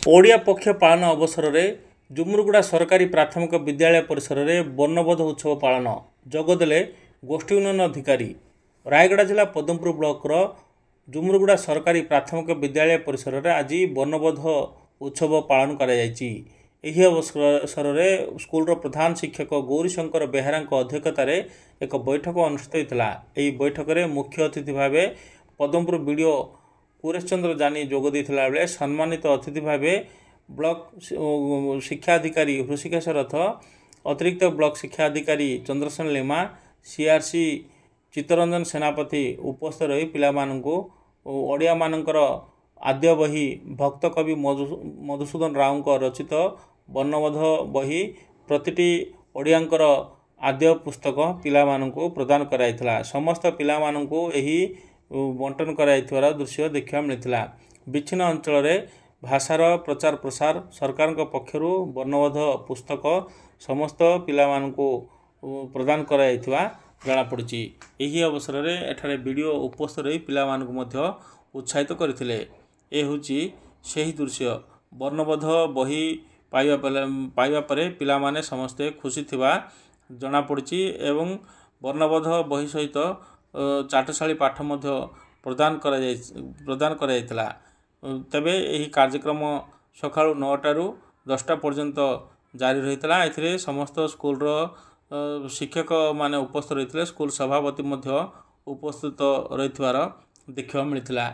ओडिया पक्ष पालन अवसर में जुमुरुगुड़ा सरकारी प्राथमिक विद्यालय परिसर में वर्णबोध उत्सव पालन जोगदेले गोष्ठी उन्नयन अधिकारी रायगड़ा जिला पदमपुर ब्लॉक जुमुरुगुड़ा सरकारी प्राथमिक विद्यालय परिसर में आज वर्णबोध उत्सव पालन कराई। यही अवसर में स्कूल प्रधान शिक्षक गौरीशंकर बेहेरा अध्यक्षतार एक बैठक अनुष्ठित होता। यह बैठक में मुख्य अतिथि भाव पदमपुर बीडीओ कुरेश चंद्र जानी जोग देथिला बेले सम्मानित अतिथि भाव ब्लॉक शिक्षा अधिकारी ऋषिकेश रथ, अतिरिक्त ब्लॉक शिक्षा अधिकारी चंद्रसेन लेमा, सीआरसी चित्तरंजन सेनापति उपस्थित रही पिलामानंकु ओडिया मानकर आद्य बही भक्त कवि मधुसूदन राव रचित वर्णबोध बही प्रतिटी ओडियांकर आद्य पुस्तक पिलामानंकु प्रदान कराइथिला। समस्त पिलामानंकु एही बंटन कराइथिवार दृश्य देखा मिलता। विच्छिन्न अंचल में भाषार प्रचार प्रसार सरकार पक्षर वर्णबोध पुस्तक समस्त पिलामानंकु प्रदान कराइथिवा जनापड़ी। यही अवसर में एठारे वीडियो उपस्थित रही पिलामानंकु मध्य उत्साहित करथिले। ए होची सेही दृश्य वर्णबोध बही पाइबा परे पिलामाने समस्ते खुशी थिबा जनापड़ी एवं वर्णबोध बही सहित चाटशाली पाठ मध्य प्रदान कराइथिला। तबे यही कार्यक्रम सकाळु 9टारू 10टा पर्यंत जारी रहितला। एथिरे समस्त स्कूल शिक्षक माने उपस्थित रहितले। स्कूल सभापति मध्य उपस्थित रहितवार देखिबा मिलितला।